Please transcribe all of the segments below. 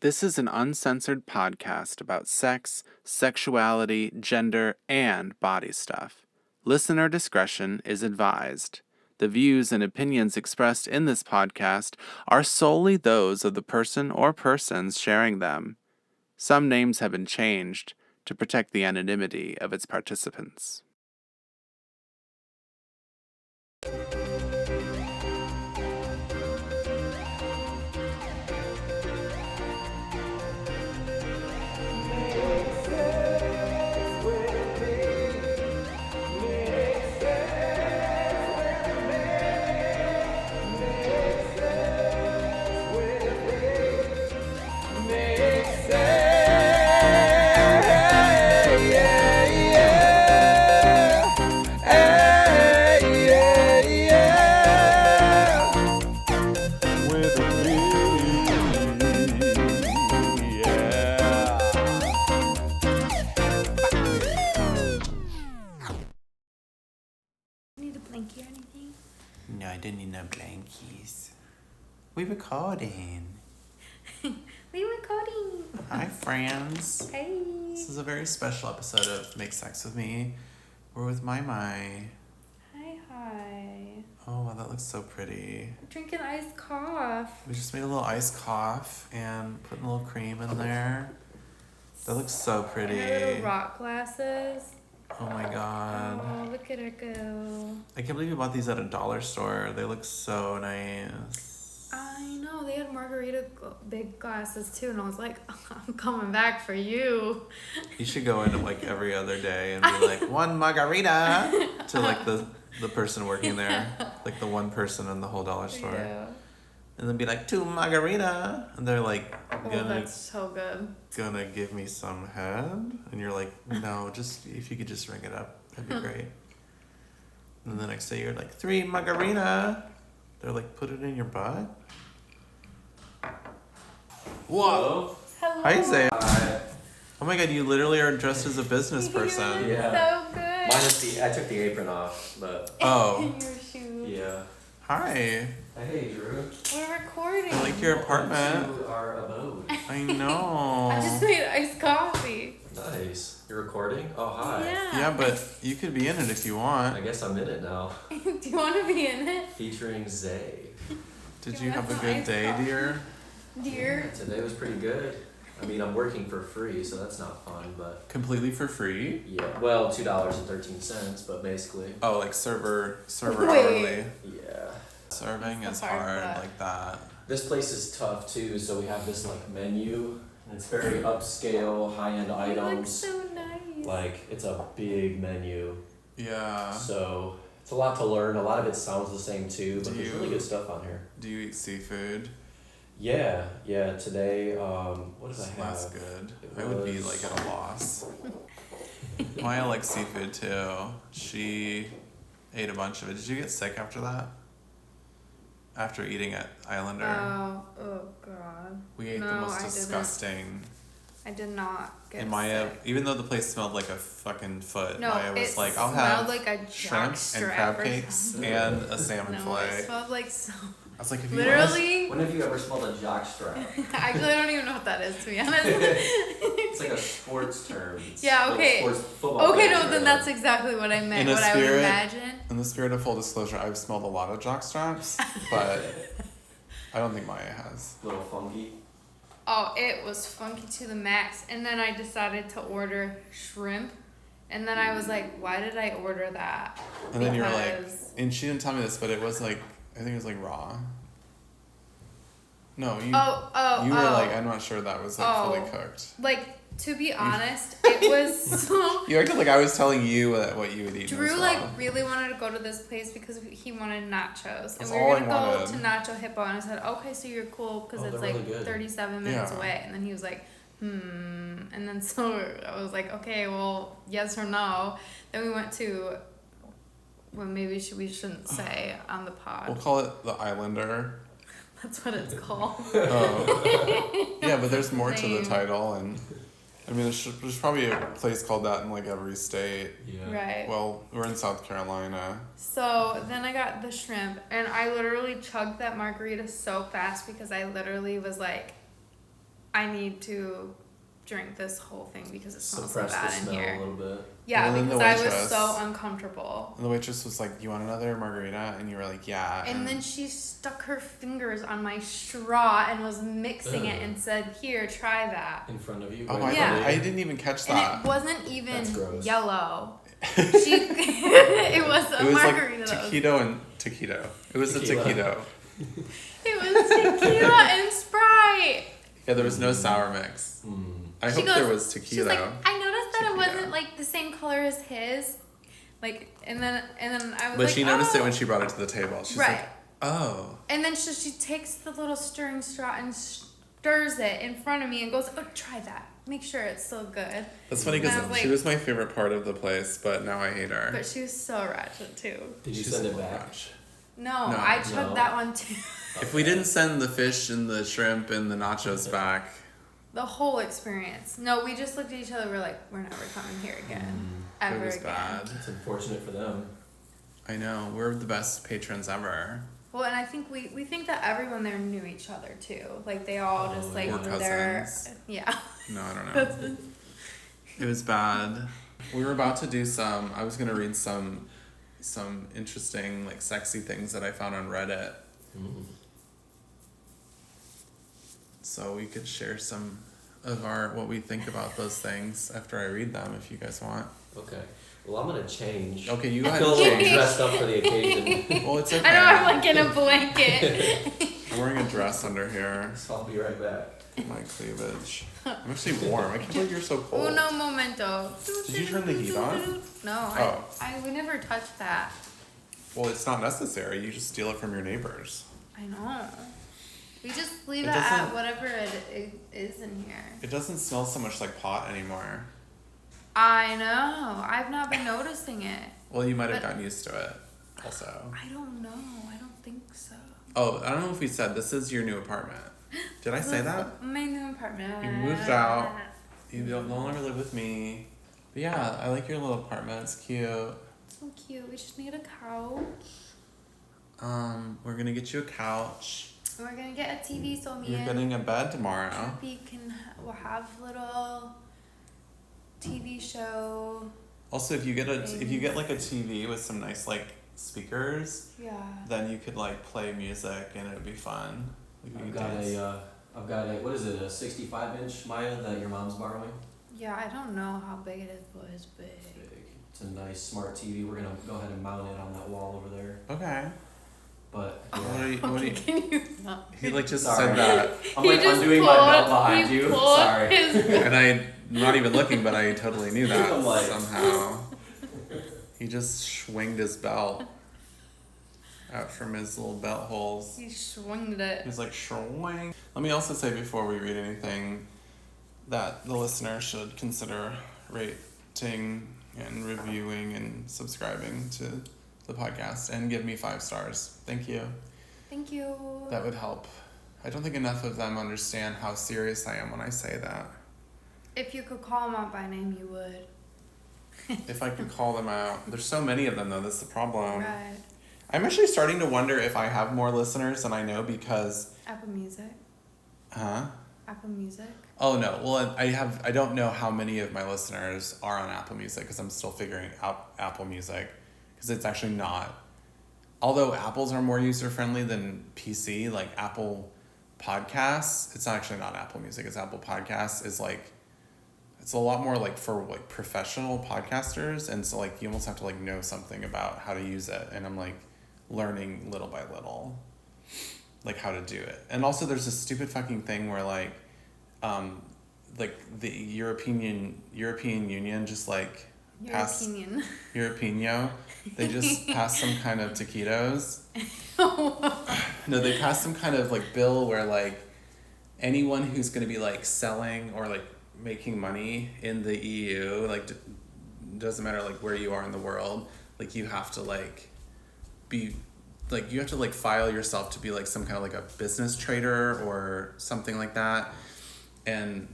This is an uncensored podcast about sex, sexuality, gender, and body stuff. Listener discretion is advised. The views and opinions expressed in this podcast are solely those of the person or persons sharing them. Some names have been changed to protect the anonymity of its participants. No, I didn't need no blankies. We recording. We recording. Hi, friends. Hey. This is a very special episode of Make Sex With Me. We're with Mai. Hi. Oh, wow, that looks so pretty. Drinking iced coffee. We just made a little iced coffee and put a little cream in there. That looks so pretty. Little rock glasses. Oh my god. Oh, look at her go. I can't believe you bought these at a dollar store. They look so nice. I know, they had margarita big glasses too, and I was like, I'm coming back for you. You should go in like every other day and be like, one margarita to like the person working there. Like the one person in the whole dollar store. Yeah. And then be like, 2 margarita. And they're like, That's so good. gonna give me some head. And you're like, no, just if you could just ring it up, that'd be great. And the next day you're like, 3 margarita. They're like, put it in your butt. Whoa. Hello. Hi, Zay. Hi. Oh my god, you literally are dressed as a business person. Yeah. So good. I took the apron off, but Oh. Your shoes. yeah. Hi. Hey, Drew. We're recording. I like your apartment. To our abode. I know. I just made iced coffee. Nice. You're recording? Oh, hi. Yeah, but you could be in it if you want. I guess I'm in it now. Do you want to be in it? Featuring Zay. Did You you want have a some good iced day, coffee? dear? Dear. Today was pretty good. I mean, I'm working for free, so that's not fun, but Completely for free? yeah. Well, $2.13, but basically, Oh, like server Wait. hourly. yeah. Serving That's is the hard hard part. like that. This place is tough too, so we have this like menu, and it's very upscale, high-end You look items. so nice. Like, it's a big menu. Yeah. So it's a lot to learn. A lot of it sounds the same too, but Do there's you- really good stuff on here. Do you eat seafood? Yeah. Today, what did I have? That's good. It I would be was- like at a loss. Maya likes seafood too. She ate a bunch of it. Did you get sick after that? After eating at Islander? Oh God. We ate the No, most I didn't. disgusting. I did not get And Maya, sick. even though the place smelled like a fucking foot, No, Maya was it like, I'll smelled have like a shrimp and jockstrap crab or cakes something. and a salmon No, it fillet. smelled like so. I was like, if you Literally, When have you ever smelled a jockstrap? actually, I don't even know what that is, to be honest. It's like a sports term. It's Yeah, like okay. sports football Okay, players no, then are that's exactly what I meant. In a What I would spirit- imagine. In the spirit of full disclosure, I've smelled a lot of jockstraps, but I don't think Maya has. a little funky. Oh, it was funky to the max. And then I decided to order shrimp. And then I was like, why did I order that? And then you're like, Because- and she didn't tell me this, but it was like, I think it was like raw. No, you. Oh, You were like, I'm not sure that was like fully Oh. cooked. Like, to be honest, it was so... You acted like I was telling you that what you would eat. Drew, was like, raw. really wanted to go to this place because he wanted nachos. That's And we all were I going to go wanted. to Nacho Hippo. And I said, okay, so you're cool because Oh, it's they're like really good. 37 minutes Yeah. away. And then he was like, And then so I was like, okay, well, yes or no. Then we went to... Well, maybe we shouldn't say on the pod. We'll call it the Islander. That's what it's called. Oh. Yeah, but there's more to the Name. title, and I mean, there's probably a place called that in like every state. Yeah. Right. Well, we're in South Carolina. So then I got the shrimp, and I literally chugged that margarita so fast because I literally was like, I need to drink this whole thing because it smells so Suppress bad the in smell here. a little bit. Yeah, And then because the I was waitress- so uncomfortable. And the waitress was like, "You want another margarita?" And you were like, "Yeah." And then she stuck her fingers on my straw and was mixing it and said, "Here, try that." In front of you. Oh, right Yeah. in front of I you. didn't even catch And that. it wasn't That's even gross. yellow. It was a It was margarita. like that was- taquito and taquito. It was Tequila. a taquito. It was tequila and Sprite. Yeah, there was no sour mix. Mm. I She hope goes- there was She's tequila. like, I noticed that it Tequila. wasn't like the same color as his. Like, and then I was But like, she noticed oh. it when she brought it to the table. She's Right. like, "Oh." And then she takes the little stirring straw and stirs it in front of me and goes, "Oh, try that. Make sure it's still good." That's funny And I because was she like- was my favorite part of the place, but now I hate her. But she was so ratchet too. Did you She's send a it little back? ratchet. No, No. I chugged No. that one too. If we didn't send the fish and the shrimp and the nachos back, The whole experience. No, we just looked at each other. We're like, we're never coming here again. Ever it was again. bad. It's unfortunate for them. I know. We're the best patrons ever. Well, and I think we think that everyone there knew each other too. Like they all just like We're were there. cousins. Yeah. No, I don't know. It was bad. We were about to do I was going to read some interesting, like, sexy things that I found on Reddit. Mm. So we could share some of what we think about those things after I read them, if you guys want. Okay. Well, I'm gonna change. Okay, you go I ahead feel a and little change. dressed up for the occasion, Well, it's okay. I know I'm like in a blanket. I'm wearing a dress under here. so I'll be right back. My cleavage. I'm actually warm. I can't believe you're so cold. Uno momento. Did you turn the heat on? No, Oh. I would never touch that. Well, it's not necessary. You just steal it from your neighbors. I know. We just leave It it at doesn't- whatever it is in here. It doesn't smell so much like pot anymore. I know. I've not been noticing it. Well, you might have But- gotten used to it also. I don't know. I don't think so. Oh, I don't know if we said this is your new apartment. Did I say that? My new apartment. You moved out. You don't no longer live with me. But yeah, I like your little apartment. It's cute. So cute. We just need a couch. We're gonna get you a couch. And we're gonna get a TV so me You're and getting a bed tomorrow. Happy we'll have little TV show. Also, if you get like a TV with some nice like speakers, Yeah. then you could like play music and it would be fun. Like, you I've could got dance. what is it, a 65-inch Maya that your mom's borrowing? Yeah, I don't know how big it is, but it's big. Big. It's a nice smart TV. We're gonna go ahead and mount it on that wall over there. Okay. But What yeah. are you, what are you, Can you not? he like just Sorry. said that, I'm like undoing my belt behind you. Sorry. and I'm not even looking, but I totally knew that I'm like- somehow. He just swinged his belt out from his little belt holes. He swinged it. He's like, swing. Let me also say before we read anything that the listener should consider rating and reviewing and subscribing to the podcast and give me 5 stars. Thank you. Thank you. That would help. I don't think enough of them understand how serious I am when I say that. If you could call him out by name, you would. If I could call them out. There's so many of them though, that's the problem. Right. I'm actually starting to wonder if I have more listeners than I know because Apple Music. Apple Music. Oh no, well I don't know how many of my listeners are on Apple Music because I'm still figuring out Apple Music because it's actually not. Although Apples are more user friendly than PC, like Apple Podcasts, it's actually not Apple Music, it's Apple Podcasts is like, it's a lot more like for like professional podcasters, and so like you almost have to like know something about how to use it, and I'm like learning little by little like how to do it. And also there's this stupid fucking thing where like the European Union just like Your passed opinion. Europino, they just passed some kind of taquitos. No, they passed some kind of like bill where like anyone who's going to be like selling or like making money in the EU, like doesn't matter like where you are in the world, like you have to like be like you have to like file yourself to be like some kind of like a business trader or something like that. And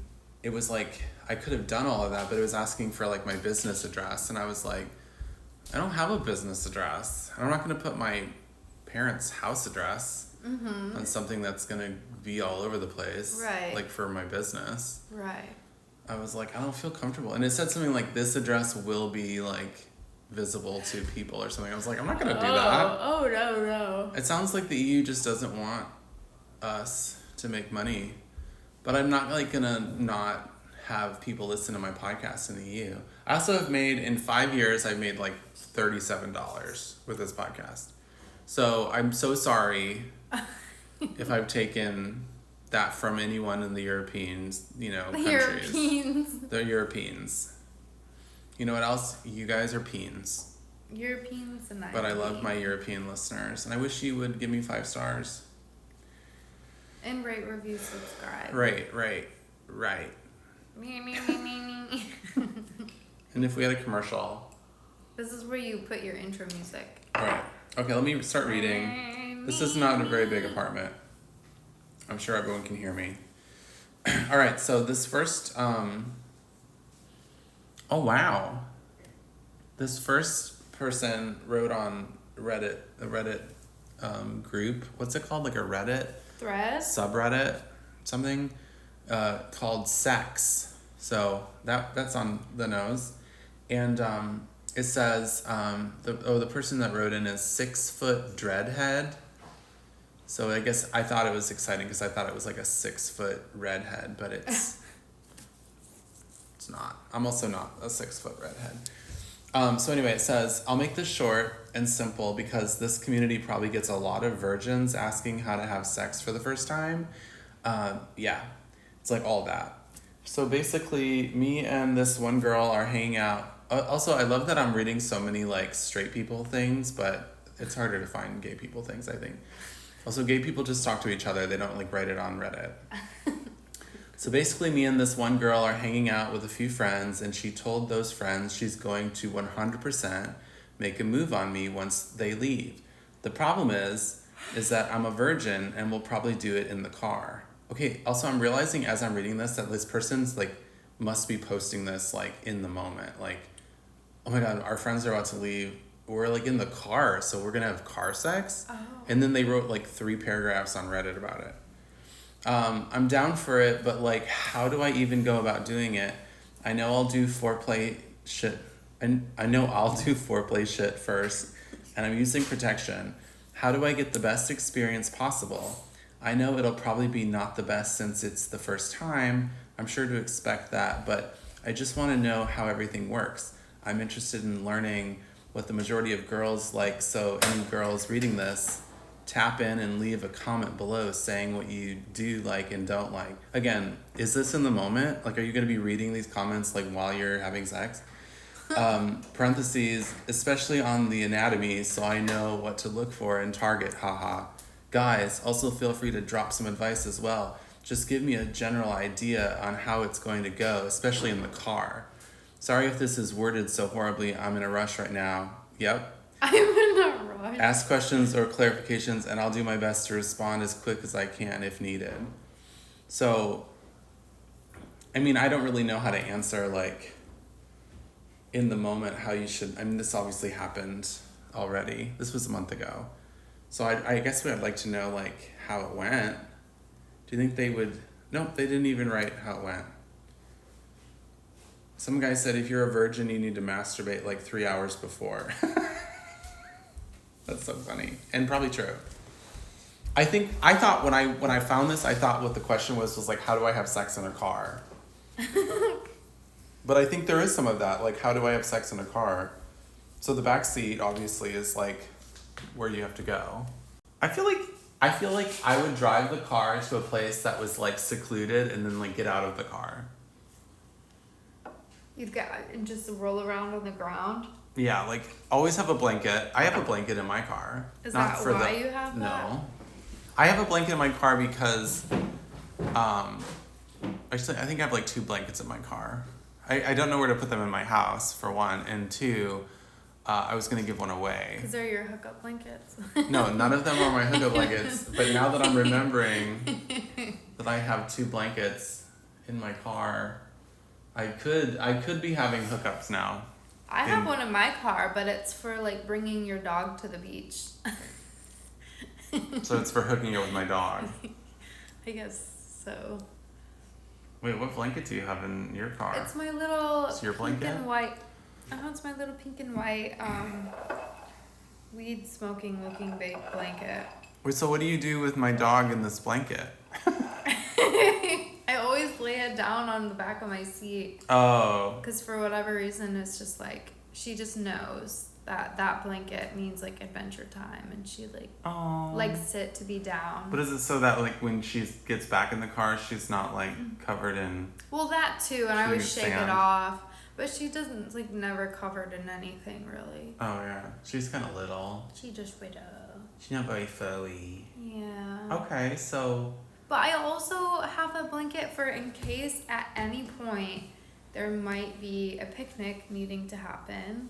it was like I could have done all of that, but it was asking for like my business address, and I was like, I don't have a business address. I'm not going to put my parents' house address. on something that's going to be all over the place. Right. Like for my business. Right. I was like, I don't feel comfortable. And it said something like, this address will be like visible to people or something. I was like, I'm not going to do that. Oh, no. It sounds like the EU just doesn't want us to make money. But I'm not like going to not have people listen to my podcast in the EU. I also have made, in 5 years, I've made like $37 with this podcast. So I'm so sorry if I've taken that from anyone in the Europeans, countries. Europeans. The Europeans. You know what else? You guys are peens. Europeans and But I love my European listeners, and I wish you would give me 5 stars. And rate, review, subscribe. Right. Me. And if we had a commercial. This is where you put your intro music. Alright. Okay, let me start reading. This is not a very big apartment. I'm sure everyone can hear me. Alright, so this first, oh wow. This first person wrote on Reddit, a Reddit group. What's it called? Like a Reddit? Thread? Subreddit? Something called Sex. So that's on the nose. And it says, the person that wrote in is 6 foot dreadhead. So I guess I thought it was exciting because I thought it was like a 6 foot redhead, but it's not. I'm also not a 6 foot redhead. So anyway, it says, I'll make this short and simple because this community probably gets a lot of virgins asking how to have sex for the first time. Yeah, it's like all that. So basically, me and this one girl are hanging out. Also, I love that I'm reading so many like straight people things, but it's harder to find gay people things, I think. Also, gay people just talk to each other. They don't like write it on Reddit. So basically, me and this one girl are hanging out with a few friends, and she told those friends she's going to 100% make a move on me once they leave. The problem is that I'm a virgin and will probably do it in the car. Okay, also I'm realizing as I'm reading this that this person's like must be posting this like in the moment. Like, oh my God, our friends are about to leave. We're like in the car, so we're gonna have car sex. Oh. And then they wrote like 3 paragraphs on Reddit about it. I'm down for it, but like, how do I even go about doing it? I know I'll do foreplay shit. And I know I'll do foreplay shit first, and I'm using protection. How do I get the best experience possible? I know it'll probably be not the best since it's the first time. I'm sure to expect that, but I just want to know how everything works. I'm interested in learning what the majority of girls like, so any girls reading this, tap in and leave a comment below saying what you do like and don't like. Again, is this in the moment? Like, are you going to be reading these comments like while you're having sex? Parentheses, especially on the anatomy, so I know what to look for and target, haha. Guys, also feel free to drop some advice as well. Just give me a general idea on how it's going to go, especially in the car. Sorry if this is worded so horribly, I'm in a rush right now. Yep. I'm in a rush. Ask questions or clarifications, and I'll do my best to respond as quick as I can if needed. So, I mean, I don't really know how to answer, like, in the moment how you should. I mean, this obviously happened already. This was a month ago. So I guess I'd like to know, like, how it went. Do you think they would... Nope, they didn't even write how it went. Some guy said if you're a virgin, you need to masturbate, like, 3 hours before. That's so funny. And probably true. I thought when I found this, I thought what the question was like, how do I have sex in a car? But I think there is some of that. Like, how do I have sex in a car? So the back seat, obviously, is, like, where you have to go. I feel like I would drive the car to a place that was, like, secluded and then, like, get out of the car. You'd get and just roll around on the ground. Yeah, like, always have a blanket. I have a blanket in my car. Is that why you have that? No. I have a blanket in my car because, actually, I think I have, like, 2 blankets in my car. I don't know where to put them in my house, for one. And 2, I was going to give one away. Because they're your hookup blankets? No, none of them are my hookup blankets. But now that I'm remembering that I have 2 blankets in my car, I could be having hookups now. I have one in my car, but it's for like bringing your dog to the beach. So it's for hooking up with my dog. I guess so. Wait, what blanket do you have in your car? It's my little It's your pink blanket? and white. Oh, it's my little pink and white weed smoking looking big blanket. Wait, so what do you do with my dog in this blanket? I always lay it down on the back of my seat. Oh. Because for whatever reason, it's just like, she just knows that blanket means like adventure time, and she like likes it to be down. But is it so that like when she gets back in the car, she's not like covered in... Well, that too, and I always shake sand. it off. But she doesn't, like, never covered in anything, really. Oh, yeah. She's kind of little. She just widow. She's not very furry. Yeah. Okay, so... But I also have a blanket for in case at any point there might be a picnic needing to happen.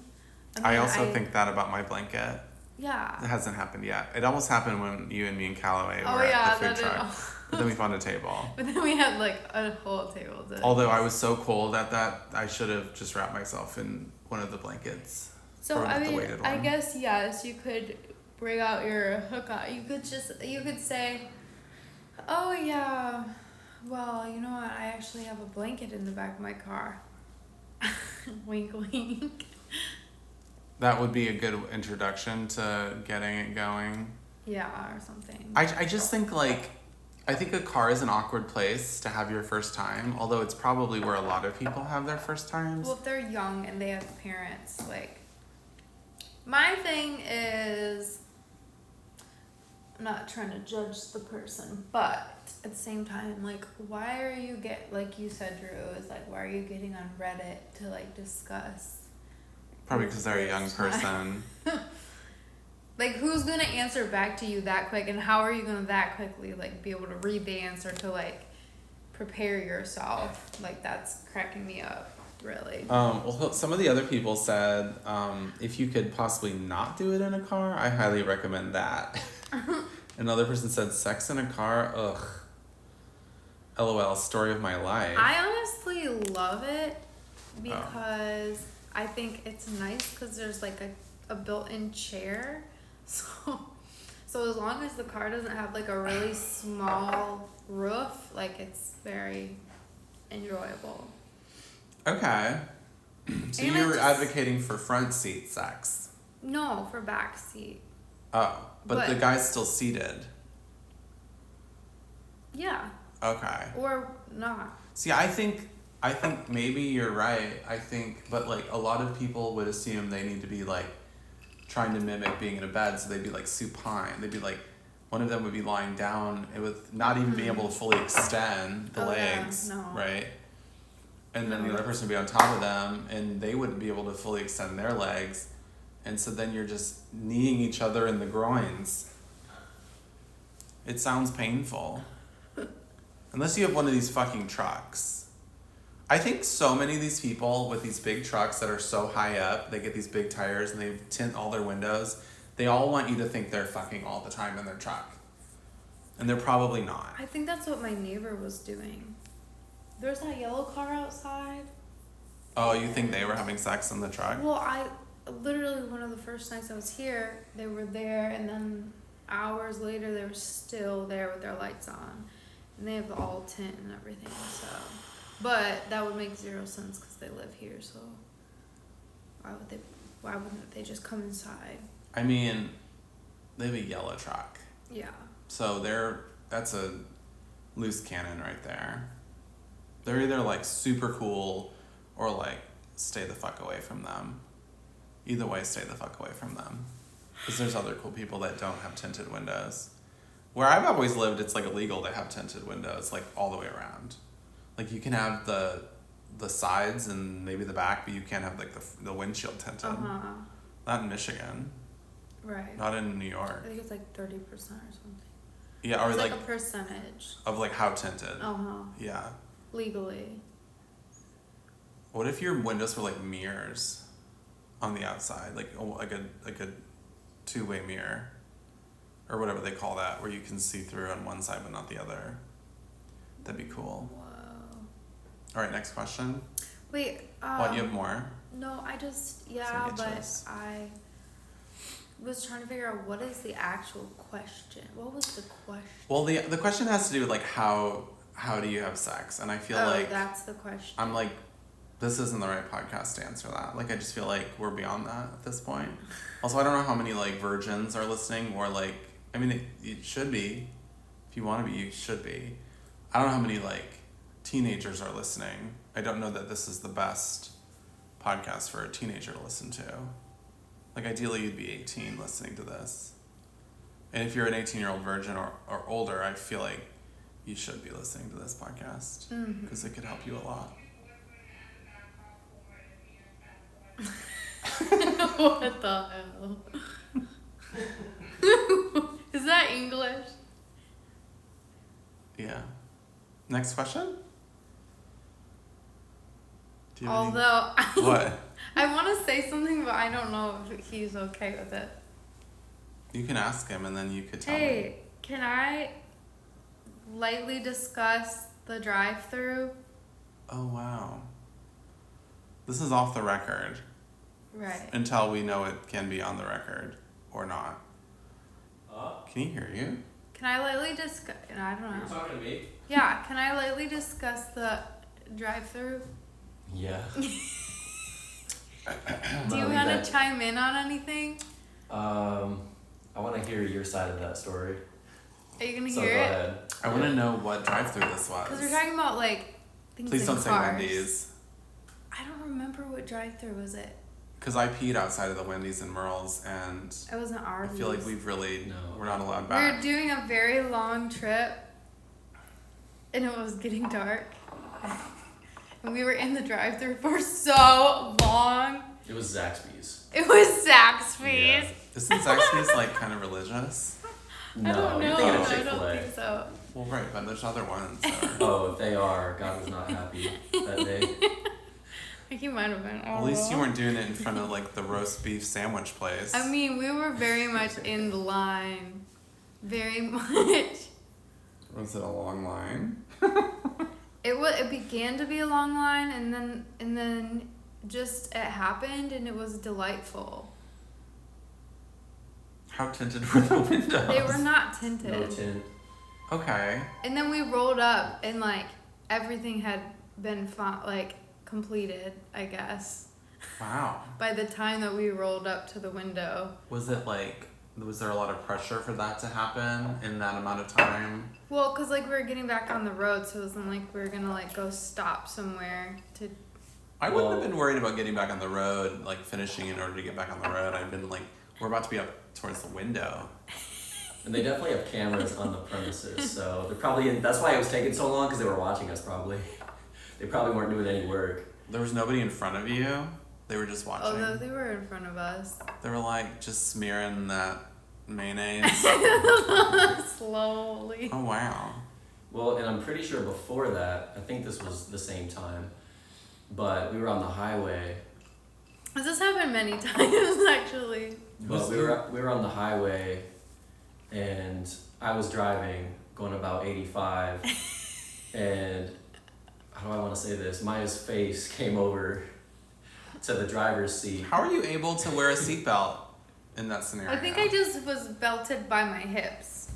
I also think that about my blanket. Yeah. It hasn't happened yet. It almost happened when you and me and Callaway were yeah, at the food truck. But then we found a table. But then we had like a whole table to... Although I was so cold at that, I should have just wrapped myself in one of the blankets. So or I the mean, weighted I one. guess yes, you could bring out your hookup. You could say, oh yeah, well, you know what? I actually have a blanket in the back of my car. Wink, wink. That would be a good introduction to getting it going. Yeah, or something. I just think like, I think a car is an awkward place to have your first time, although it's probably where a lot of people have their first times. Well, if they're young and they have parents, like, my thing is, I'm not trying to judge the person, but at the same time, like, why are you like you said, Drew, is like, why are you getting on Reddit to like discuss? Probably because they're a young person. Like, who's gonna answer back to you that quick, and how are you gonna that quickly like be able to read the answer to like prepare yourself? Like, that's cracking me up, really. Well, some of the other people said if you could possibly not do it in a car, I highly recommend that. Another person said sex in a car, ugh. LOL, story of my life. I honestly love it because I think it's nice because there's like a built-in chair. So as long as the car doesn't have like a really small roof, like, it's very enjoyable. Okay. So And you're advocating for front seat sex. No, for back seat. Oh, but the guy's still seated. Yeah. Okay. Or not. See, I think maybe you're right. But like a lot of people would assume they need to be like trying to mimic being in a bed, so they'd be like supine. They'd be like, one of them would be lying down with not even being able to fully extend the legs, yeah, no. right? And then the other person would be on top of them, and they wouldn't be able to fully extend their legs, and so then you're just kneeing each other in the groins. It sounds painful. Unless you have one of these fucking trucks. I think so many of these people with these big trucks that are so high up, they get these big tires and they tint all their windows, they all want you to think they're fucking all the time in their truck. And they're probably not. I think that's what my neighbor was doing. There's that yellow car outside. Oh, you think they were having sex in the truck? Well, I literally, one of the first nights I was here, they were there, and then hours later they were still there with their lights on. And they have all tint and everything, so. But that would make zero sense because they live here, so why wouldn't they just come inside? I mean, they have a yellow truck. Yeah. So that's a loose cannon right there. They're either like super cool or like stay the fuck away from them. Either way, stay the fuck away from them. Because there's other cool people that don't have tinted windows. Where I've always lived, it's like illegal to have tinted windows, like all the way around. Like you can have the sides and maybe the back, but you can't have like the windshield tinted. Uh-huh. Not in Michigan. Right. Not in New York. I think it's like 30% or something. Yeah, or it's like a percentage. of like how tinted. Uh-huh. Yeah. Legally. What if your windows were like mirrors on the outside, like a two-way mirror, or whatever they call that, where you can see through on one side but not the other? That'd be cool. Whoa. All right, next question. Wait. What, you have more? No, I just So get but yours. was trying to figure out what is the actual question. What was the question? Well, the question has to do with like how do you have sex, and I feel like that's the question. I'm like, this isn't the right podcast to answer that. Like, I just feel like we're beyond that at this point. Also, I don't know how many like virgins are listening, or like, I mean, it should be. If you want to be, you should be. I don't know how many like teenagers are listening. I don't know that this is the best podcast for a teenager to listen to. Like, ideally, you'd be 18 listening to this. And if you're an 18-year-old virgin or older, I feel like you should be listening to this podcast because it could help you a lot. What the hell? Is that English? Yeah. Next question? Do you have Although what? I want to say something, but I don't know if he's okay with it. You can ask him and then you could tell me. Hey, can I lightly discuss the drive-through? Oh, wow. This is off the record. Right. Until we know it can be on the record or not. Can he hear you? Can I lightly discuss? I don't know. You're talking to me? Yeah, can I lightly discuss the drive-through? Yeah. Do you want to chime in on anything? I want to hear your side of that story. Are you gonna So hear go it? ahead. I want to know what drive-through this was. Because we're talking about like things Please in don't say cars. Wendy's. I don't remember what drive-through was it. Because I peed outside of the Wendy's in Merle's, and It wasn't I Arby's. feel like we're not allowed We back. were doing a very long trip, and it was getting dark. And we were in the drive-thru for so long. It was Zaxby's. It was Zaxby's. Yeah. Isn't Zaxby's like kind of religious? I don't know. You're thinking of I don't Chick-fil-A. think so. Well, right, but there's other ones that are. Oh, if they are, God was not happy that day. I think he might have been. At least you weren't doing it in front of like the roast beef sandwich place. I mean, we were very much in the line. Very much. Was it a long line? It began to be a long line, and then just it happened, and it was delightful. How tinted were the windows? They were not tinted. No tint. Okay. And then we rolled up, and like everything had been completed, I guess. Wow. By the time that we rolled up to the window. Was there a lot of pressure for that to happen in that amount of time? Well, cause like we were getting back on the road, so it wasn't like we were gonna like go stop somewhere to. I wouldn't have been worried about getting back on the road, like finishing in order to get back on the road. I've been like, we're about to be up towards the window. And they definitely have cameras on the premises, so they're probably that's why it was taking so long, because they were watching us probably. They probably weren't doing any work. There was nobody in front of you. They were just watching. Although they were in front of us. They were like just smearing that mayonnaise. Slowly. Oh wow. Well, and I'm pretty sure before that, I think this was the same time, but we were on the highway. This has happened many times, actually. But we were on the highway, and I was driving, going about 85, and how do I want to say this? Maya's face came over to the driver's seat. How are you able to wear a seatbelt in that scenario? I think I just was belted by my hips.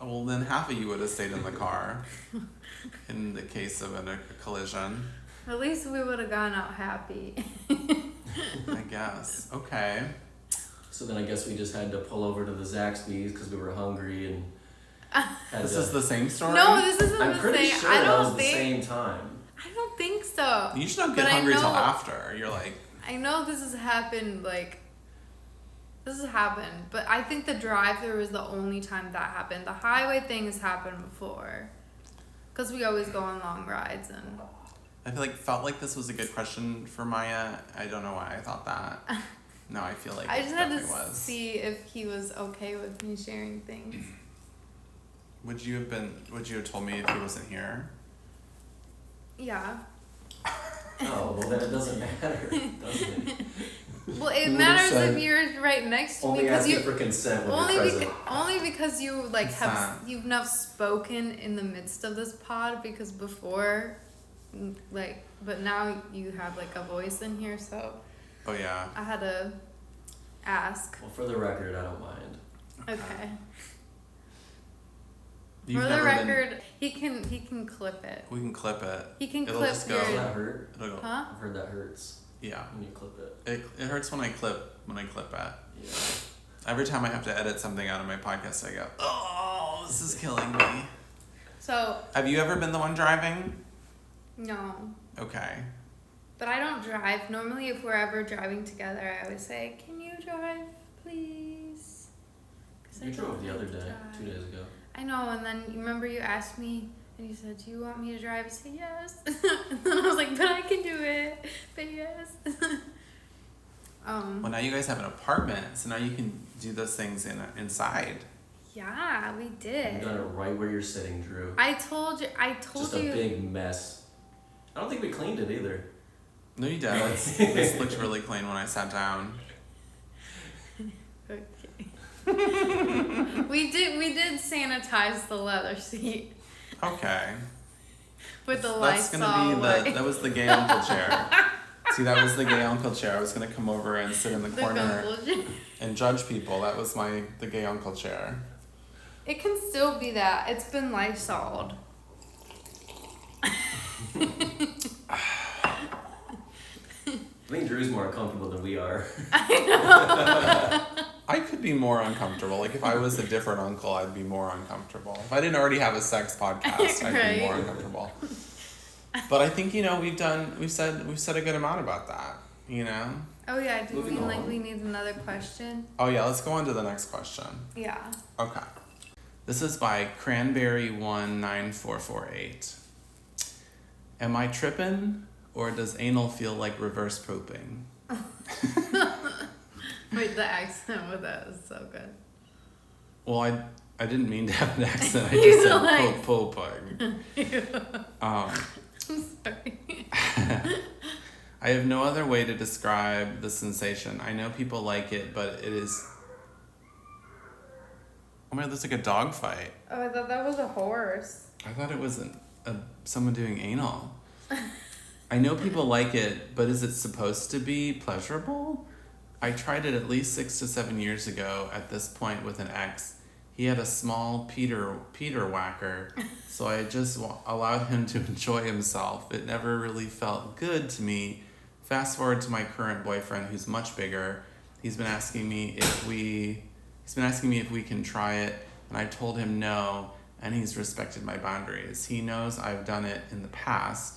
Well, then half of you would have stayed in the car in the case of a collision. At least we would have gone out happy. I guess. Okay. So then I guess we just had to pull over to the Zaxby's because we were hungry and had This to, is the same story? No, this isn't I'm the pretty same. sure I that don't was the think. same time. I don't think so. You should not get But I hungry till know- after. You're like, I know this has happened. This has happened, but I think the drive-through was the only time that happened. The highway thing has happened before, because we always go on long rides and. I felt like this was a good question for Maya. I don't know why I thought that. No, I feel like I it just had to definitely was. see if he was okay with me sharing things. Would you have told me if he wasn't here? Yeah. Oh, well then it doesn't matter, doesn't it? Well, it You would've matters said, if you're right next to me Only because asking you. for consent when you're present. Only because you like What's have that? you've now spoken in the midst of this pod because before, but now you have like a voice in here, so Oh yeah. I had to ask. Well, for the record, I don't mind. Okay. You've For the never record, he can clip it. We can clip it. He can It'll clip just go. Does your. that hurt? It'll go. Huh? I've heard that hurts Yeah. when you clip it. It hurts when I clip it. Yeah. Every time I have to edit something out of my podcast, I go, oh, this is killing me. So. Have you ever been the one driving? No. Okay. But I don't drive. Normally, if we're ever driving together, I always say, "Can you drive, please?" 'Cause I You drove don't the other like to day, drive. 2 days ago. I know, and then you remember you asked me, and you said, "Do you want me to drive?" I said, "Yes." And then I was like, "But I can do it." But yes. Well, now you guys have an apartment, so now you can do those things inside. Yeah, we did. You've done it right where you're sitting, Drew. I told you. Just a big mess. I don't think we cleaned it either. No, you did. This looked really clean when I sat down. Okay. we did sanitize the leather seat Okay. with the That's Lysol. gonna be that was the gay uncle chair. See, that was the gay uncle chair. I was gonna come over and sit in the corner and judge people. That was the gay uncle chair. It can still be that. It's been Lysol'd. I think Drew's more uncomfortable than we are. I could be more uncomfortable. Like if I was a different uncle, I'd be more uncomfortable. If I didn't already have a sex podcast, I'd Right. be more uncomfortable. But I think we've said a good amount about that. Oh yeah, do you Moving feel like on. we need another question? Oh yeah, let's go on to the next question. Yeah. Okay. This is by Cranberry19448. Am I tripping, or does anal feel like reverse pooping? Wait, the accent with that is so good. Well, I didn't mean to have an accent. I You just said like- pooping. I'm sorry. I have no other way to describe the sensation. I know people like it, but it is... Oh my God, there's like a dog fight. Oh, I thought that was a horse. I thought it was someone doing anal. I know people like it, but is it supposed to be pleasurable? I tried it at least 6 to 7 years ago at this point with an ex. He had a small Peter whacker, so I just allowed him to enjoy himself. It never really felt good to me. Fast forward to my current boyfriend, who's much bigger. He's been asking me if we can try it, and I told him no, and he's respected my boundaries. He knows I've done it in the past.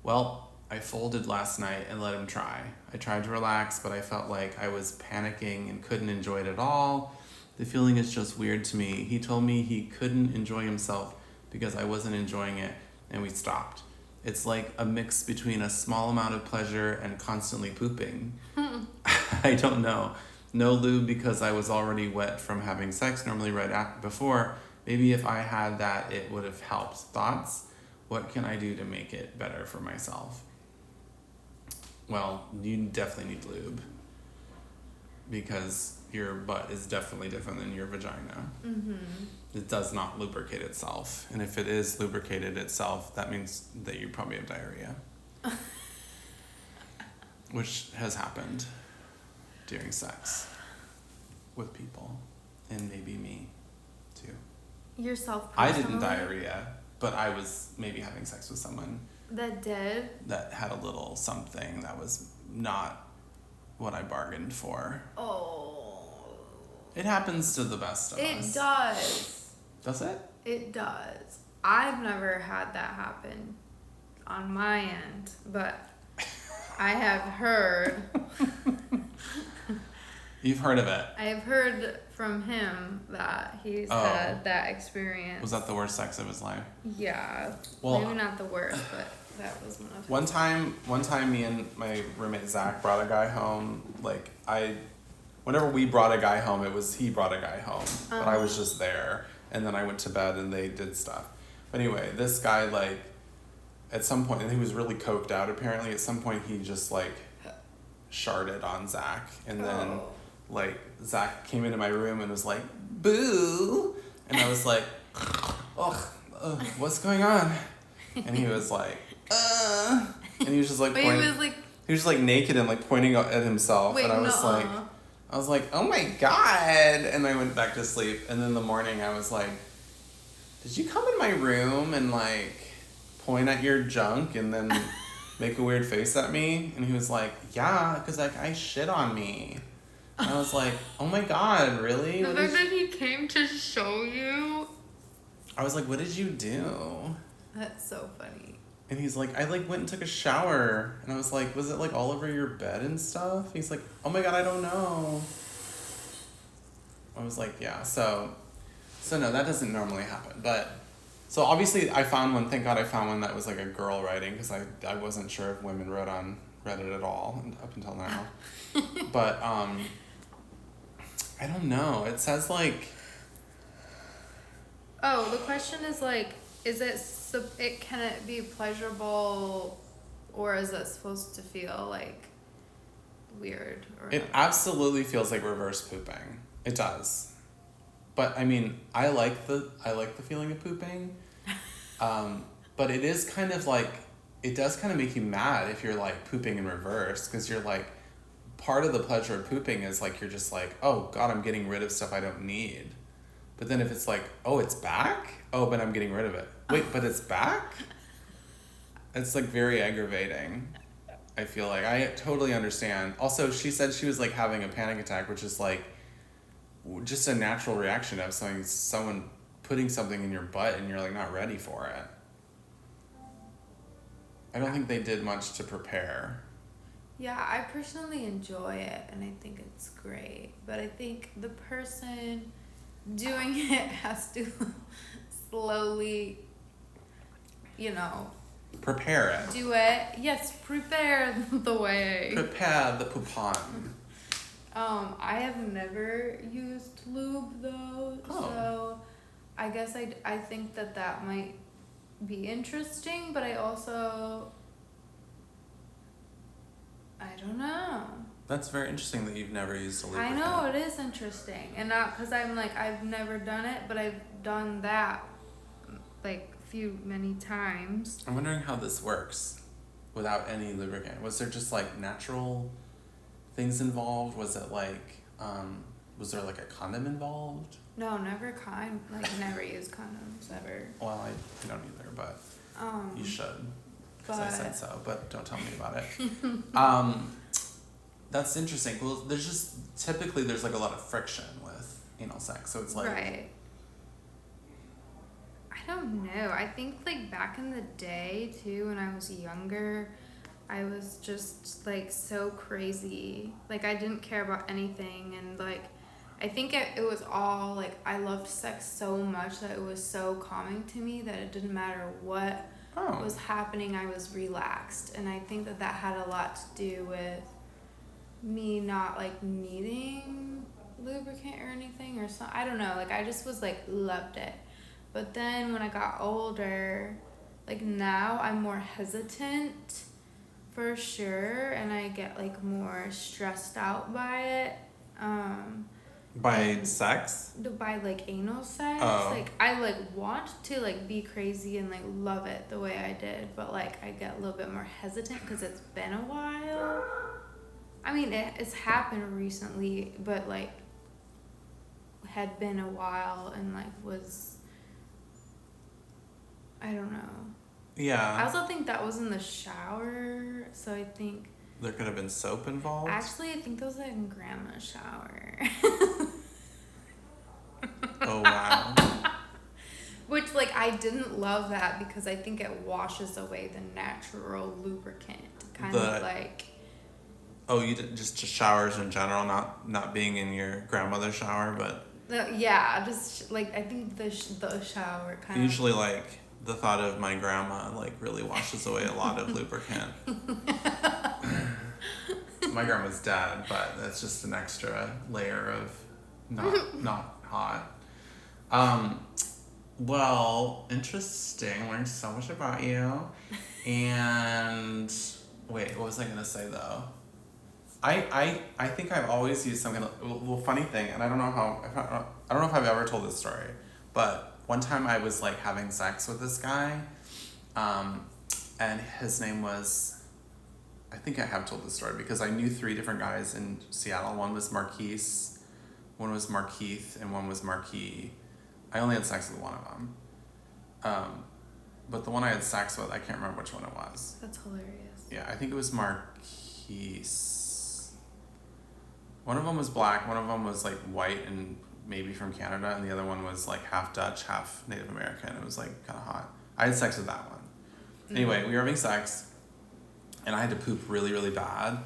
Well, I folded last night and let him try. I tried to relax, but I felt like I was panicking and couldn't enjoy it at all. The feeling is just weird to me. He told me he couldn't enjoy himself because I wasn't enjoying it, and we stopped. It's like a mix between a small amount of pleasure and constantly pooping. I don't know. No lube because I was already wet from having sex, normally right before. Maybe if I had that, it would have helped. Thoughts? What can I do to make it better for myself? Well, you definitely need lube because your butt is definitely different than your vagina. Mm-hmm. It does not lubricate itself. And if it is lubricated itself, that means that you probably have diarrhea. Which has happened during sex with people. And maybe me, too. Yourself I personally? didn't diarrhea, but I was maybe having sex with someone That did? that had a little something that was not what I bargained for. Oh. It happens to the best of us. It does. Does it? It does. I've never had that happen on my end, but I have heard. You've heard of it. I have heard from him that he's had that experience. Was that the worst sex of his life? Yeah. Well, maybe not the worst, but that was one of One time me and my roommate Zach brought a guy home. Whenever we brought a guy home, he brought a guy home. But I was just there. And then I went to bed and they did stuff. But anyway, this guy, at some point, and he was really coked out apparently, at some point he just, sharted on Zach. And then, Zach came into my room and was like, boo! And I was like, what's going on? And he was like, And he was just But pointing. he was He was just naked and pointing at himself. wait, And I was nuh-uh. I was like, oh my God. And I went back to sleep. And then in the morning I was like, did you come in my room and like point at your junk and then make a weird face at me? And he was like, yeah, because like I shit on me. And I was like, oh my God, really? The fact that he came to show you. I was like, what did you do? That's so funny. And he's like, I like went and took a shower. And I was like, was it like all over your bed and stuff? He's like, oh my God, I don't know. I was like, yeah, so no, that doesn't normally happen. But, so obviously I found one, thank God I found one that was like a girl writing, because I wasn't sure if women wrote on Reddit at all up until now. But, I don't know. It says like... Oh, the question is like, can it be pleasurable, or is it supposed to feel like weird? Or It absolutely feels like reverse pooping. It does. But I mean, I like the feeling of pooping. But it is kind of like, it does kind of make you mad if you're like pooping in reverse, because you're like, part of the pleasure of pooping is like, you're just like, oh God, I'm getting rid of stuff I don't need. But then if it's like, oh, it's back? Oh, but I'm getting rid of it. Wait, but it's back? It's like very aggravating. I feel like I totally understand. Also, she said she was like having a panic attack, which is like just a natural reaction of someone putting something in your butt and you're like not ready for it. I don't think they did much to prepare. Yeah, I personally enjoy it and I think it's great. But I think the person doing it has to slowly, Prepare it. do it. Yes, prepare the way. Prepare the poupon. I have never used lube though, so I guess I think that might be interesting, but I don't know. That's very interesting that you've never used a I lubricant. know, it is interesting. And not because I'm like, I've never done it, but I've done that like many times. I'm wondering how this works without any lubricant. Was there just like natural things involved? Was it like, was there like a condom involved? No, never used condoms ever. Well, I don't either, but you should. Because I said so, but don't tell me about it. That's interesting. Well, typically there's like a lot of friction with anal sex, so it's like... Right. I don't know. I think like back in the day too, when I was younger, I was just like so crazy. Like I didn't care about anything, and like I think it was all like I loved sex so much that it was so calming to me that it didn't matter what was happening, I was relaxed. And I think that had a lot to do with me not like needing lubricant or anything or something. I don't know, like I just was like loved it. But then when I got older, like now I'm more hesitant for sure, and I get like more stressed out by it. By sex? By like anal sex. Oh. Like I like want to like be crazy and like love it the way I did, but like I get a little bit more hesitant because it's been a while. I mean, it's happened recently, but like had been a while and like was, I don't know. Yeah. I also think that was in the shower, so I think there could have been soap involved? actually I think that was in grandma's shower. Oh, wow. Which like I didn't love that because I think it washes away the natural lubricant. Kind of like... Oh, you did just showers in general, not being in your grandmother's shower, but... Yeah, just like I think the shower kind of... Usually like the thought of my grandma like really washes away a lot of lubricant. My grandma's dead, but that's just an extra layer of not hot. Well, interesting. Learned so much about you. And wait, what was I gonna say though? I think I've always used some kind of funny thing, and I don't know if I've ever told this story, but one time I was like having sex with this guy, and his name was I think I have told this story because I knew 3 different guys in Seattle. One was Marquise, one was Markeith, and one was Marquis. I only had sex with one of them. But the one I had sex with, I can't remember which one it was. That's hilarious. Yeah, I think it was Marquise. One of them was black, one of them was like white and maybe from Canada, and the other one was like half Dutch, half Native American. It was like kind of hot. I had sex with that one. Anyway, we were having sex, and I had to poop really, really bad.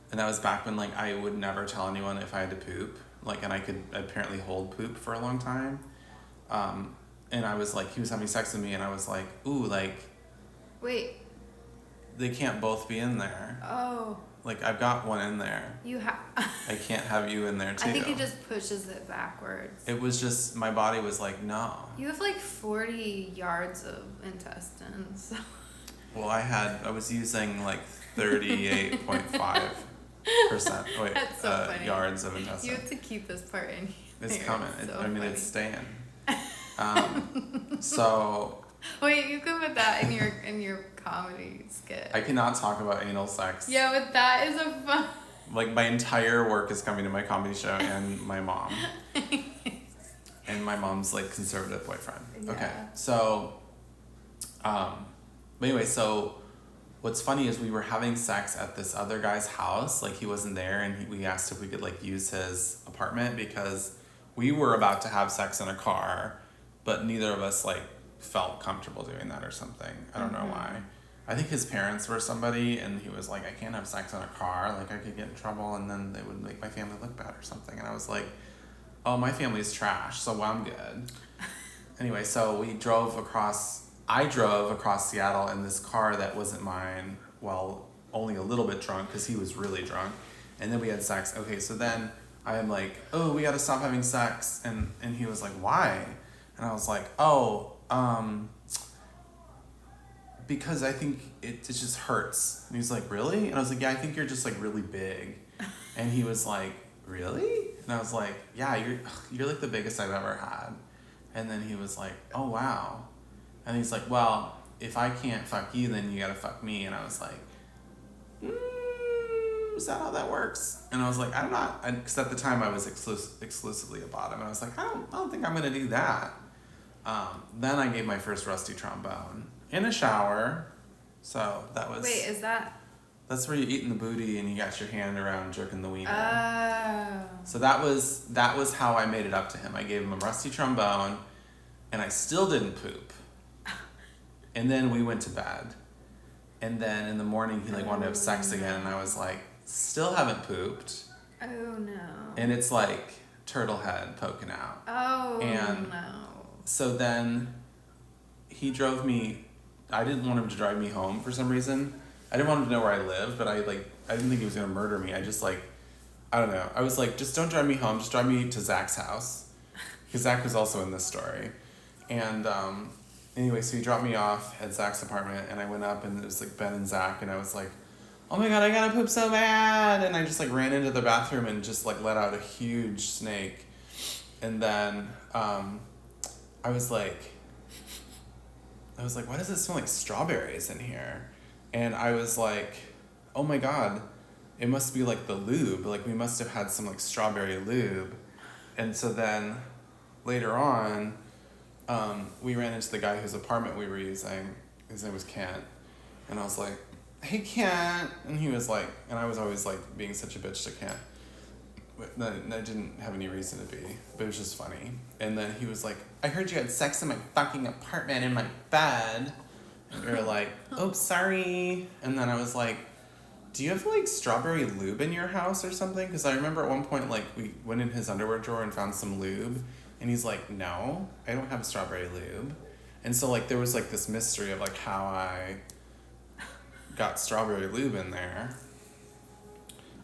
And that was back when like I would never tell anyone if I had to poop. Like, and I could apparently hold poop for a long time. And I was like, he was having sex with me, and I was like, ooh, like, Wait. they can't both be in there. Oh. Like, I've got one in there. You have. I can't have you in there too. I think it just pushes it backwards. It was just, my body was like, no. You have like 40 yards of intestines. Well, I was using like 38.5% That's so funny. yards of intestine. You have to keep this part in here. It's coming. So I mean, funny. it's staying. So Wait, you could put that in your comedy skit. I cannot talk about anal sex. Yeah, but that is a fun. Like, my entire work is coming to my comedy show and my mom. And my mom's like conservative boyfriend. Yeah. Okay. So but anyway, so what's funny is we were having sex at this other guy's house. Like, he wasn't there, and we asked if we could like use his apartment because we were about to have sex in a car, but neither of us like felt comfortable doing that or something. I don't know why. I think his parents were somebody, and he was like, I can't have sex in a car, like I could get in trouble, and then they would make my family look bad or something. And I was like, oh, my family's trash, so I'm good. Anyway, so I drove across Seattle in this car that wasn't mine, well, only a little bit drunk because he was really drunk. And then we had sex. Okay, so then I'm like, oh, we gotta stop having sex. And he was like, why? And I was like, oh, because I think it just hurts. And he's like, really? And I was like, yeah, I think you're just like really big. And he was like, really? And I was like, yeah, you're like the biggest I've ever had. And then he was like, oh, wow. And he's like, well, if I can't fuck you, then you gotta fuck me. And I was like, is that how that works? And I was like, I'm not, because at the time I was exclusively a bottom. And I was like, I don't think I'm gonna do that. Then I gave my first rusty trombone in a shower. So that was. Wait, is that? That's where you're eating the booty and you got your hand around jerking the wiener. Oh. So that was how I made it up to him. I gave him a rusty trombone, and I still didn't poop. And then we went to bed. And then in the morning he like wanted to have sex again, and I was like, still haven't pooped. Oh no. And it's like turtle head poking out. Oh and no. So then he drove me. I didn't want him to drive me home for some reason. I didn't want him to know where I lived, but I didn't think he was gonna murder me. I just like, I don't know. I was like, just don't drive me home. Just drive me to Zach's house, because Zach was also in this story. And anyway, so he dropped me off at Zach's apartment, and I went up, and it was like Ben and Zach, and I was like, oh my god, I gotta poop so bad, and I just like ran into the bathroom and just like let out a huge snake, and then I was like, why does it smell like strawberries in here? And I was like, oh my god, it must be like the lube. Like, we must have had some like strawberry lube. And so then later on, we ran into the guy whose apartment we were using. His name was Kent. And I was like, hey Kent. And he was like, and I was always like being such a bitch to Kent. But I didn't have any reason to be, but it was just funny. And then he was like, I heard you had sex in my fucking apartment in my bed. And we were like, oops, sorry. And then I was like, do you have like strawberry lube in your house or something? Because I remember at one point, like, we went in his underwear drawer and found some lube. And he's like, no, I don't have strawberry lube. And so like there was like this mystery of like how I got strawberry lube in there.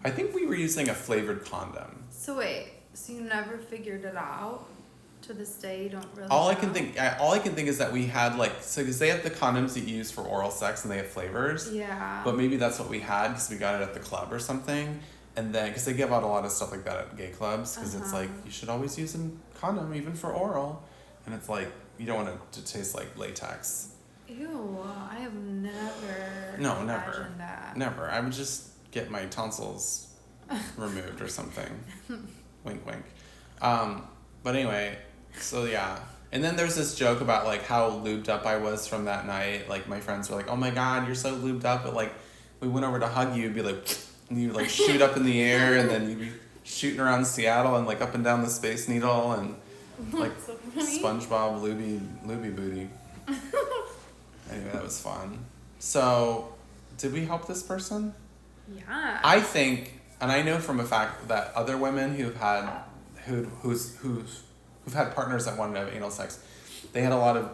I think we were using a flavored condom. So wait, so you never figured it out? To this day, you don't really All I know? can think is that we had like, so because they have the condoms that you use for oral sex and they have flavors. Yeah. But maybe that's what we had because we got it at the club or something. And then, because they give out a lot of stuff like that at gay clubs, because it's like, you should always use a condom even for oral. And it's like, you don't want it to taste like latex. Ew, I have never No, never. imagined that. Never. I would just get my tonsils removed or something. Wink, wink. But anyway, so yeah. And then there's this joke about like how lubed up I was from that night. Like my friends were like, "Oh my God, you're so lubed up!" But like, we went over to hug you, and be like, and you like shoot up in the air, and then you'd be shooting around Seattle and like up and down the Space Needle and like So funny. SpongeBob Looby booty. Anyway, that was fun. So, did we help this person? Yeah. I think, and I know from a fact that other women who've had partners that wanted to have anal sex, they had a lot of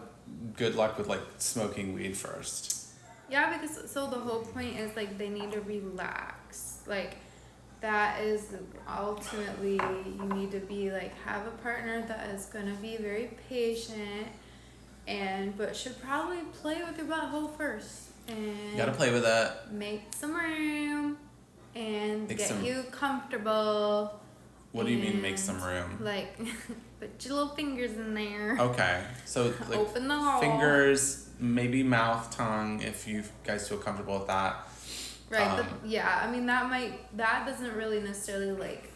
good luck with like smoking weed first. Yeah, because so the whole point is like they need to relax. Like that is ultimately you need to be like have a partner that is gonna be very patient but should probably play with your butthole first and You gotta play with it. make some room and Make get some- you comfortable. What do you mean make and, some room? Like put your little fingers in there. Okay, so like Open the hole. fingers, maybe mouth, tongue, if you guys feel comfortable with that. Right. Yeah. I mean, that doesn't really necessarily like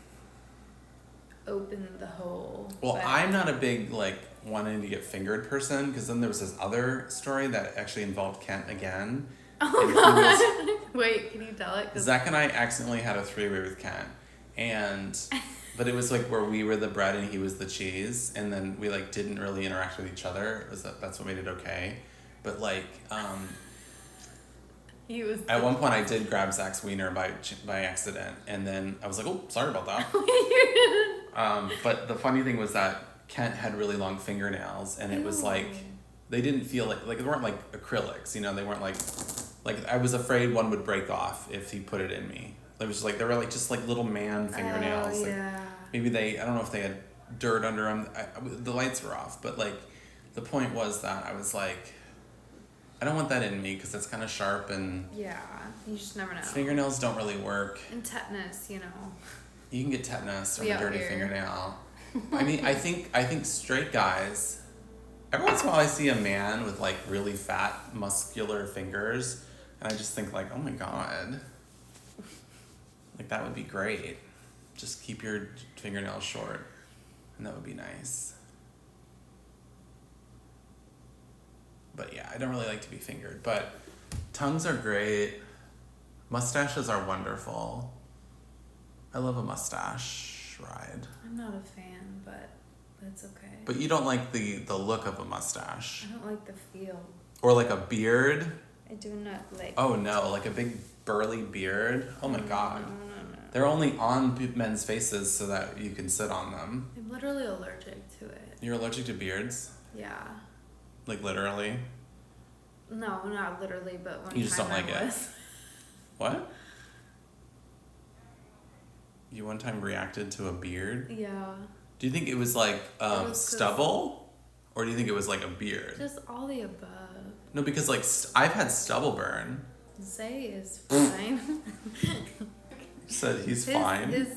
open the hole. Well, but- I'm not a big like wanting to get fingered person because then there was this other story that actually involved Kent again. Oh And God. Wait, can you tell it? 'Cause- Zach and I accidentally had a three-way with Kent, but it was like where we were the bread and he was the cheese, and then we like didn't really interact with each other. That's what made it okay, but like He was. at one point I did grab Zach's wiener by accident, and then I was like, oh, sorry about that. But the funny thing was that Kent had really long fingernails, and it was Ew. like they didn't feel like they weren't like acrylics, you know. They weren't like I was afraid one would break off if he put it in me. It was like they were like just like little man fingernails. Oh, Like yeah. maybe I don't know if they had dirt under them. The lights were off, but like the point was that I was like, I don't want that in me because it's kind of sharp and Yeah. You just never know. fingernails don't really work. And tetanus, you know. You can get tetanus from We a out dirty here. fingernail. I mean, I think straight guys. Every once in a while, I see a man with like really fat, muscular fingers, and I just think like, oh my God, like that would be great. Just keep your fingernails short, and that would be nice. But yeah, I don't really like to be fingered. But tongues are great. Mustaches are wonderful. I love a mustache ride. I'm not a fan, but that's okay. But you don't like the look of a mustache. I don't like the feel. Or like a beard. I do not like. Oh no, like a big burly beard. Oh my God. No. They're only on men's faces so that you can sit on them. I'm literally allergic to it. You're allergic to beards? Yeah. Like literally? No, not literally, but one You just time don't like I it. was. What? You one time reacted to a beard? Yeah. Do you think it was like was 'cause- stubble? Or do you think it was like a beard? Just all the above. No, because like I've had stubble burn. Zay is fine. Said he's fine. His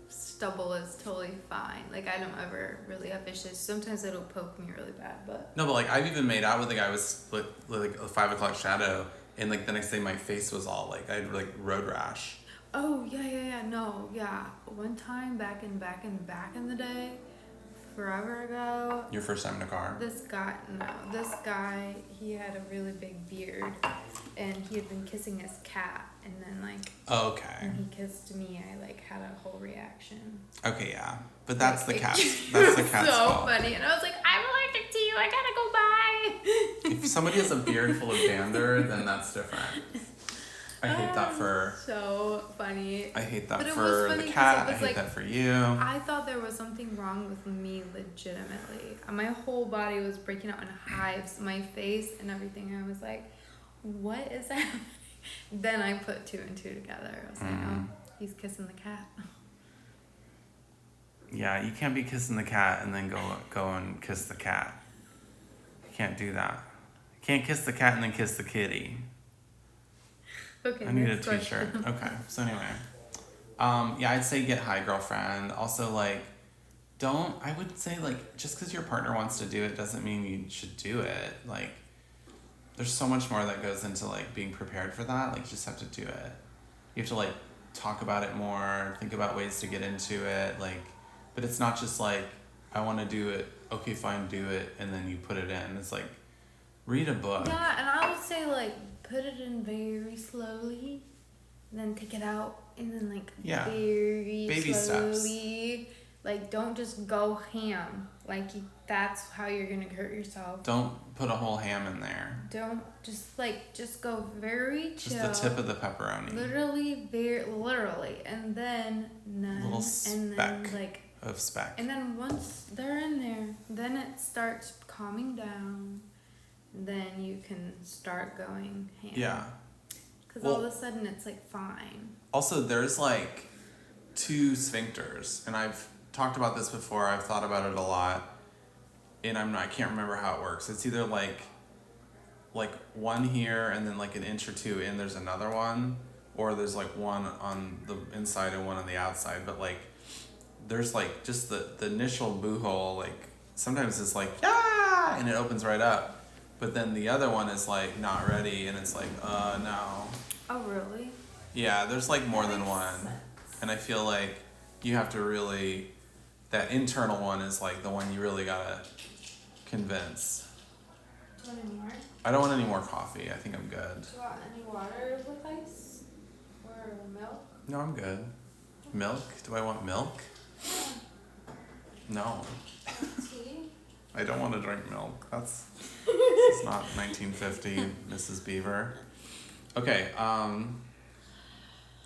stubble is totally fine. Like I don't ever really have issues. Sometimes it'll poke me really bad, but No, but like I've even made out with a guy with like a 5 o'clock shadow, and like the next day my face was all like I had like road rash. oh yeah. No, yeah. One time back in the day, forever ago, Your first time in a car. this guy, he had a really big beard, and he had been kissing his cat, and then like Okay. when he kissed me, I like had a whole reaction. Okay, yeah, but that's Like, the cat. That's the it was cat's so fault. funny, and I was like, I'm allergic to you. I gotta go bye. If somebody has a beard full of dander, then that's different. I hate that for. So funny. I hate that But it for was the funny 'cause cat. it I was hate like- that for you. I thought there was something wrong with me legitimately. My whole body was breaking out in hives, my face and everything. I was like, what is happening? Then I put two and two together. I was like, oh, he's kissing the cat. Yeah, you can't be kissing the cat and then go and kiss the cat. You can't do that. You can't kiss the cat and then kiss the kitty. Okay, I need a next question. t-shirt. Okay, so anyway. Yeah, I'd say get high, girlfriend. Also, like, I would say, like, just because your partner wants to do it doesn't mean you should do it. Like, there's so much more that goes into like being prepared for that. Like you just have to do it. You have to like talk about it more, think about ways to get into it, like, but it's not just like, I want to do it, okay, fine, do it, and then you put it in. It's like, read a book. Yeah, and I would say like put it in very slowly, and then take it out, and then like very baby slowly. steps. Like don't just go ham. Like that's how you're gonna hurt yourself. Don't put a whole ham in there. Don't just go very chill. Just the tip of the pepperoni. Literally, and then little speck of speck. And then once they're in there, then it starts calming down. Then you can start going ham. Yeah. Because all of a sudden it's like fine. Also, there's like 2 sphincters, and I've talked about this before. I've thought about it a lot, and I can't remember how it works. It's either like one here and then like an inch or 2 in there's another one, or there's like one on the inside and one on the outside. But like there's like just the initial boo hole, like sometimes it's like yeah, and it opens right up, but then the other one is like not ready, and it's like no. Oh really? Yeah, there's like more than Makes one. sense. And I feel like you have to really, that internal one is like the one you really gotta convince. Do you want any more? I don't want any more coffee. I think I'm good. Do you want any water with ice? Or milk? No, I'm good. Milk? Do I want milk? No. Tea? I don't want to drink milk. It's not 1950 Mrs. Beaver. Okay,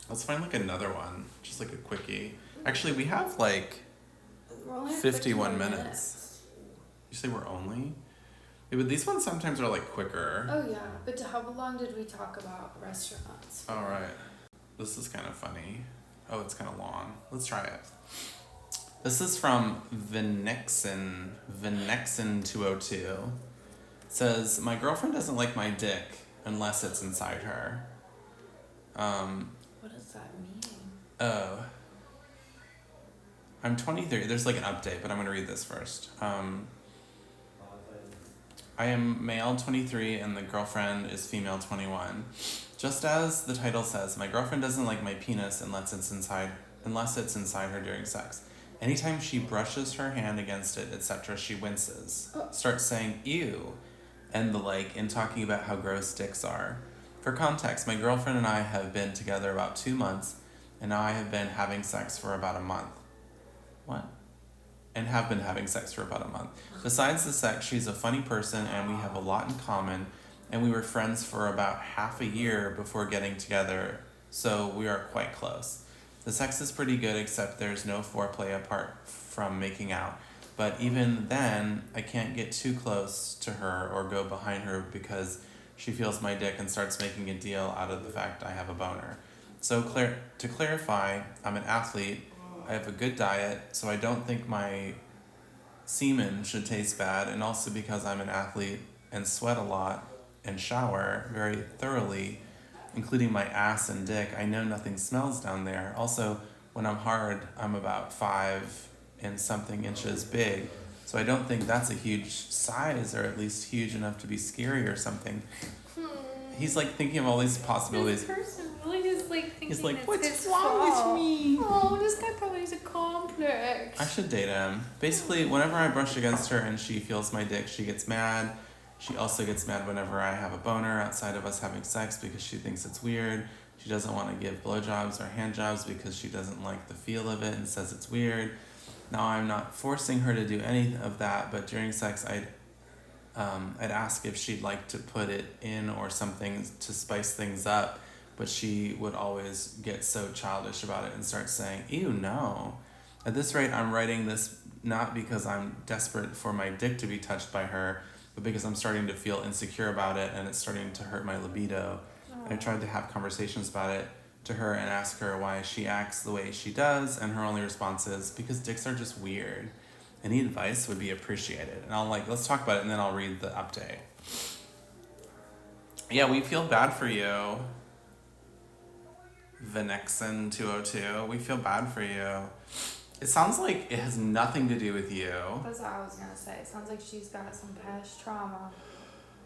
let's find like another one. Just like a quickie. Actually, we have like We're only at 51 minutes. You say we're only? Yeah, but these ones sometimes are like quicker. Oh yeah, but how long did we talk about restaurants? All right. This is kind of funny. Oh, it's kind of long. Let's try it. This is from Venexin 202. Says, my girlfriend doesn't like my dick unless it's inside her. What does that mean? Oh. I'm 23. There's like an update, but I'm going to read this first. I am male 23 and the girlfriend is female 21. Just as the title says, my girlfriend doesn't like my penis unless it's inside her during sex. Anytime she brushes her hand against it, etc., she winces. Starts saying ew and the like, and talking about how gross dicks are. For context, my girlfriend and I have been together about 2 months, and now I have been having sex for about a month. What? And have been having sex for about a month. Besides the sex, she's a funny person and we have a lot in common, and we were friends for about half a year before getting together, so we are quite close. The sex is pretty good, except there's no foreplay apart from making out. But even then, I can't get too close to her or go behind her because she feels my dick and starts making a deal out of the fact I have a boner. So to clarify, I'm an athlete, I have a good diet, so I don't think my semen should taste bad, and also because I'm an athlete and sweat a lot and shower very thoroughly, including my ass and dick, I know nothing smells down there. Also, when I'm hard, I'm about 5 and something inches big, so I don't think that's a huge size, or at least huge enough to be scary or something. He's like thinking of all these possibilities. This person really is like thinking He's like, it's what's his wrong fault. with me? Oh, this guy probably has a complex. I should date him. Basically, whenever I brush against her and she feels my dick, she gets mad. She also gets mad whenever I have a boner outside of us having sex because she thinks it's weird. She doesn't want to give blowjobs or handjobs because she doesn't like the feel of it and says it's weird. Now, I'm not forcing her to do any of that, but during sex, I'd ask if she'd like to put it in or something to spice things up, but she would always get so childish about it and start saying, ew, no. At this rate, I'm writing this not because I'm desperate for my dick to be touched by her, but because I'm starting to feel insecure about it and it's starting to hurt my libido. I tried to have conversations about it to her and ask her why she acts the way she does, and her only response is, because dicks are just weird. Any advice would be appreciated. And let's talk about it, and then I'll read the update. Yeah, we feel bad for you, Venexin 202. We feel bad for you. It sounds like it has nothing to do with you. That's what I was gonna say. It sounds like she's got some past trauma.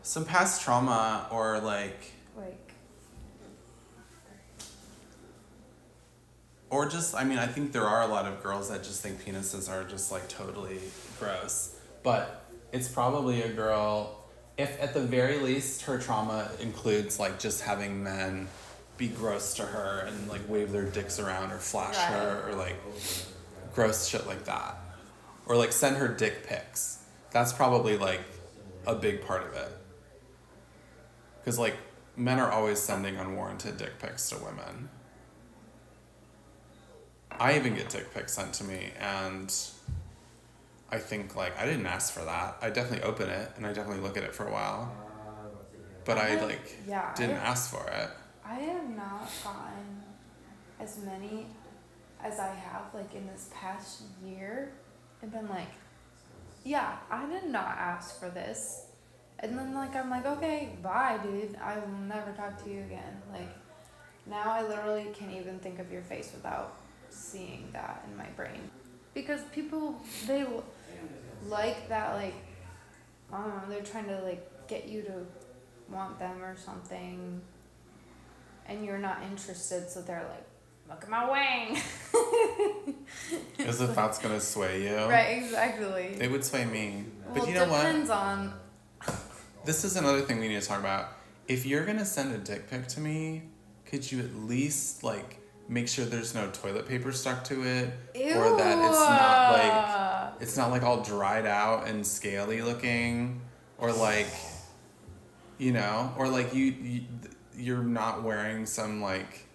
Some past trauma or like or just, I mean, I think there are a lot of girls that just think penises are just like totally gross. But it's probably a girl, if at the very least her trauma includes like just having men be gross to her and like wave their dicks around or flash her or like gross shit like that. Or like send her dick pics. That's probably like a big part of it. Because like men are always sending unwarranted dick pics to women. I even get dick pics sent to me, and I think, like, I didn't ask for that. I definitely open it, and I definitely look at it for a while. But didn't ask for it. I have not gotten as many as I have, like, in this past year. I've been like, yeah, I did not ask for this. And then, like, I'm like, okay, bye, dude. I will never talk to you again. Like, now I literally can't even think of your face without seeing that in my brain, because people, they like that, like, I don't know, they're trying to like get you to want them or something, and you're not interested, so they're like, look at my wang. As if that's gonna sway you. Right, exactly. It would sway me. But well, you know what? Depends on. This is another thing we need to talk about. If you're gonna send a dick pic to me, could you at least like make sure there's no toilet paper stuck to it? Ew. Or that it's not like all dried out and scaly looking, or like, you know, or like you're not wearing some like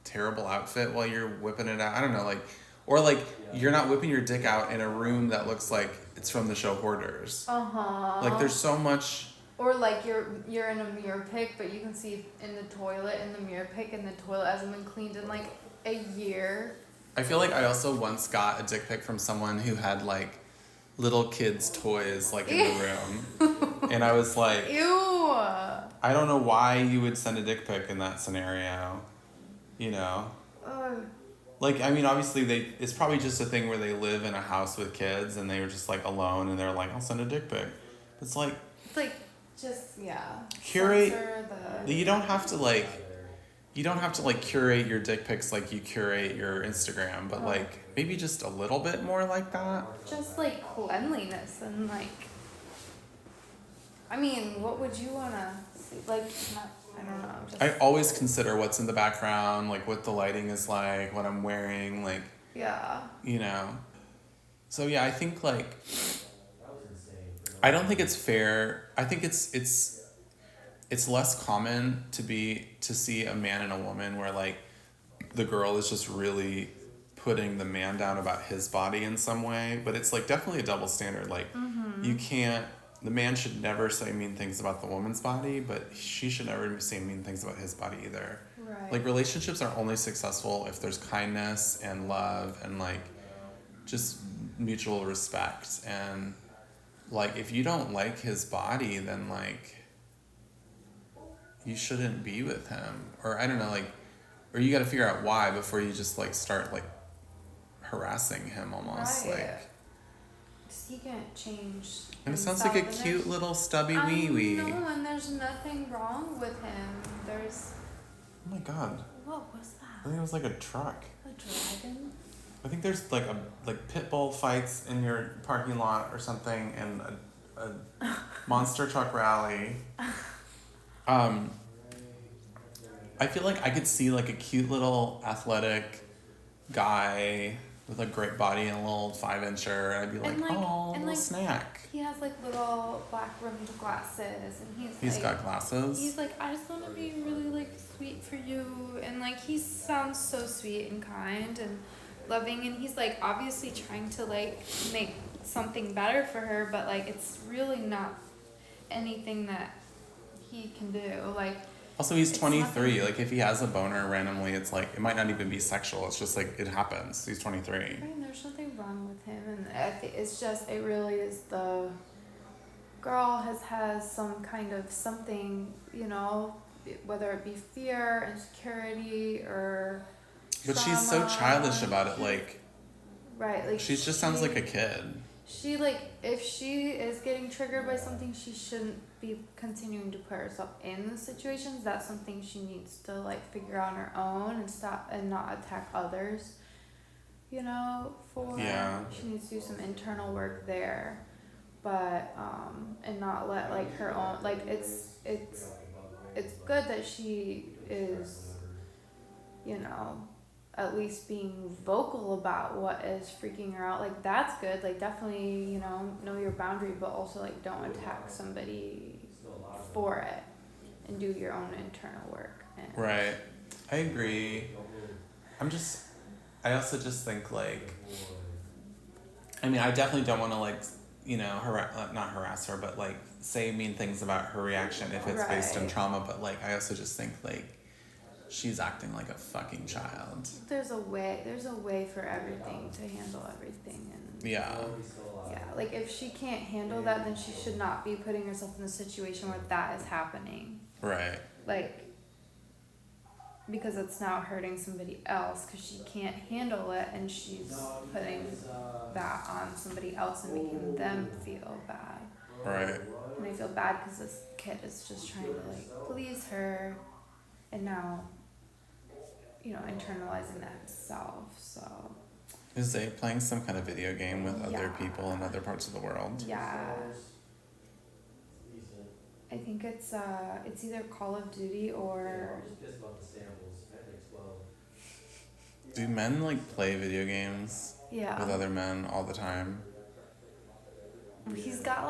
terrible outfit while you're whipping it out. I don't know, like, or like you're not whipping your dick out in a room that looks like it's from the show Hoarders. Like there's so much. Or like you're in a mirror pic, but you can see in the toilet in the mirror pic, and the toilet hasn't been cleaned in like a year. I feel like I also once got a dick pic from someone who had like little kids' toys like in the room, and I was like, ew. I don't know why you would send a dick pic in that scenario, you know. Like, I mean, obviously it's probably just a thing where they live in a house with kids and they were just like alone and they're like, I'll send a dick pic. It's like just, yeah. Curate. You don't have to like curate your dick pics like you curate your Instagram, but like maybe just a little bit more like that. Just like cleanliness and like, I mean, what would you wanna see? Like, I don't know. I always consider what's in the background, like what the lighting is like, what I'm wearing, like. Yeah. You know. So yeah, I think like. I don't think it's fair. I think it's less common to see a man and a woman where like the girl is just really putting the man down about his body in some way, but it's like definitely a double standard. Like the man should never say mean things about the woman's body, but she should never say mean things about his body either. Right. Like relationships are only successful if there's kindness and love and like just mutual respect. And like, if you don't like his body, then, like, you shouldn't be with him. Or, I don't know, like, or you gotta figure out why before you just, like, start, like, harassing him almost. Right. Like, he can't change. And it sounds like a cute little stubby wee-wee. No, and there's nothing wrong with him. There's... Oh my god. What was that? I think it was like a truck. A dragon? I think there's like pit bull fights in your parking lot or something, and a monster truck rally. I feel like I could see like a cute little athletic guy with a great body and a little 5-incher, and I'd be like, oh, little snack. He has like little black rimmed glasses, and he's got glasses. He's like, I just want to be really like sweet for you, and like he sounds so sweet and kind and loving, and he's like obviously trying to like make something better for her, but like it's really not anything that he can do. Like, also he's 23. Like if he has a boner randomly, it's like it might not even be sexual. It's just like it happens. He's 23. Right, and there's something wrong with him, and I think it's just, it really is the girl has some kind of something, you know, whether it be fear, insecurity, or but she's so childish about it, like. Right, like she just sounds like a kid. she if she is getting triggered by something, she shouldn't be continuing to put herself in the situations. That's something she needs to figure out on her own and stop and not attack others. She needs to do some internal work there, but and not let her own it's good that she is at least being vocal about what is freaking her out. That's good. Definitely, know your boundary, but also don't attack somebody for it, and do your own internal work. Right. I agree. I also just think I definitely don't want to not harass her, but say mean things about her reaction if it's based in trauma, but I also just think she's acting like a fucking child. There's a way for everything to handle everything, and yeah, if she can't handle that, then she should not be putting herself in a situation where that is happening. Right. Because it's now hurting somebody else because she can't handle it, and she's putting that on somebody else and making them feel bad. Right. And I feel bad because this kid is just trying to please her, and now internalizing that himself. So is they playing some kind of video game with other people in other parts of the world? Yeah, I think it's either Call of Duty or. Do men play video games with other men all the time? He's got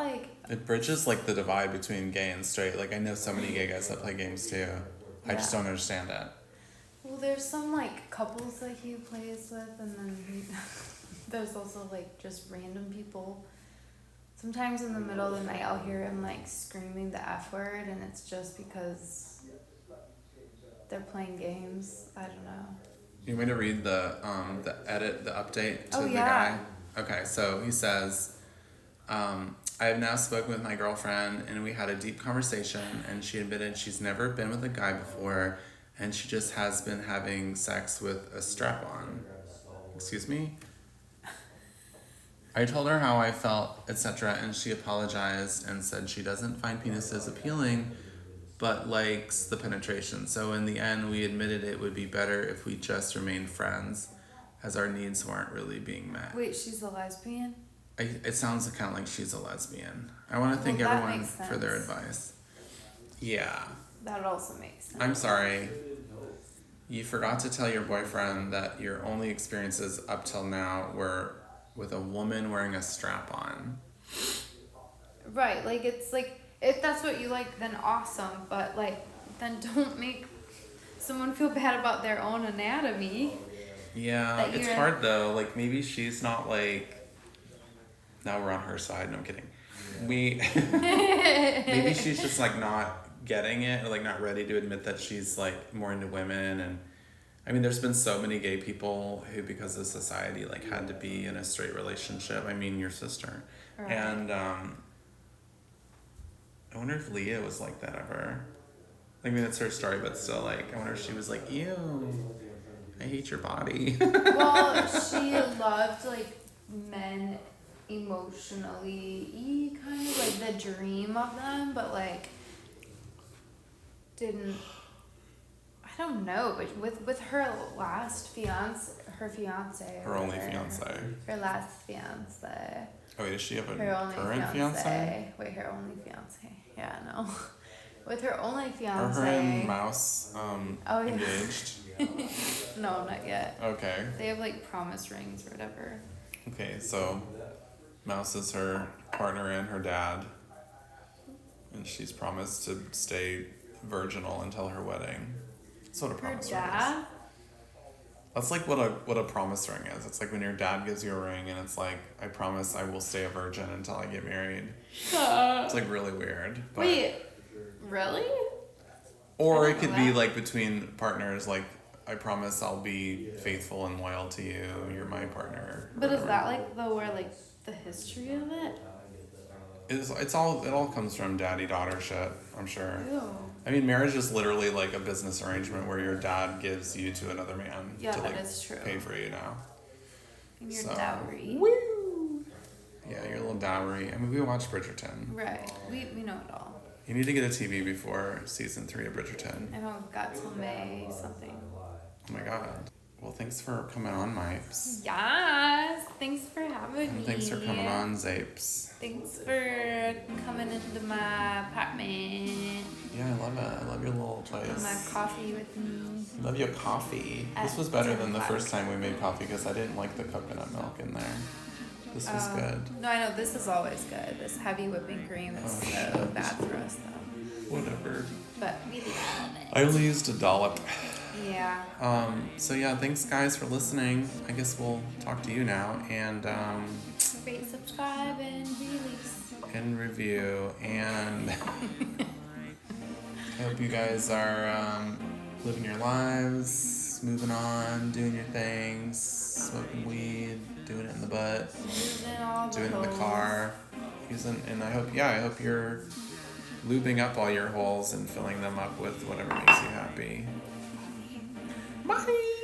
it bridges the divide between gay and straight. I know so many gay guys that play games too. I just don't understand it. Well, there's some couples that he plays with, and then there's also just random people. Sometimes in the middle of the night I'll hear him screaming the F word, and it's just because they're playing games. I don't know. You want me to read the update to the guy? Okay, so he says, I have now spoken with my girlfriend, and we had a deep conversation, and she admitted she's never been with a guy before, and she just has been having sex with a strap-on. Excuse me? I told her how I felt, etc., and she apologized and said she doesn't find penises appealing, but likes the penetration. So in the end, we admitted it would be better if we just remained friends, as our needs weren't really being met. Wait, she's a lesbian? It sounds kind of like she's a lesbian. I want to thank everyone for their advice. Yeah. That also makes sense. I'm sorry. You forgot to tell your boyfriend that your only experiences up till now were with a woman wearing a strap-on. Right, it's if that's what you like, then awesome, but then don't make someone feel bad about their own anatomy. Yeah, it's hard though. Maybe she's not now we're on her side. No, I'm kidding. Maybe she's just not getting it, or not ready to admit that she's more into women. And I mean, there's been so many gay people who, because of society, had to be in a straight relationship. I mean, your sister. Right. And I wonder if Leah was like that ever. I mean, it's her story, but still, I wonder if she was ew, I hate your body. Well, she loved, men emotionally, kind of, the dream of them, but, didn't, I don't know, but with her last her only fiance. Her last fiance. Oh, wait, does she have a current fiance? Wait, her only fiance. Yeah, no. With her only fiance. Are her and Mouse engaged? No, not yet. Okay. They have promise rings or whatever. Okay, so Mouse is her partner and her dad, and she's promised to stay virginal until her wedding. That's what a promise ring is. That's what a promise ring is. It's when your dad gives you a ring and it's I promise I will stay a virgin until I get married. It's really weird. But wait, really? Or it could be between partners, I promise I'll be faithful and loyal to you. You're my partner. But is that the history of it? It all comes from daddy-daughter shit, I'm sure. Ew. I mean, marriage is literally a business arrangement where your dad gives you to another man to that is true. pay for you now. And your dowry. Woo! Yeah, your little dowry. I mean, we watched Bridgerton. Right. We know it all. You need to get a TV before season 3 of Bridgerton. I don't got till May something. Oh my god. Well, thanks for coming on, Mipes. Yes. Thanks for having And me. thanks for coming on, Zapes. Thanks for coming into my apartment. Yeah, I love it. I love your little place. My coffee with me. Love your coffee. This was better than the first time we made coffee because I didn't like the coconut milk in there. This was good. No, I know this is always good. This heavy whipping cream is so bad for us though. Whatever. But we love it. I only used a dollop. Yeah. So yeah, thanks guys for listening. I guess we'll talk to you now and Rate, subscribe, and release. and review and I hope you guys are living your lives, moving on, doing your things, smoking weed, doing it in the butt, doing it in the car, and I hope you're lubing up all your holes and filling them up with whatever makes you happy. Bye.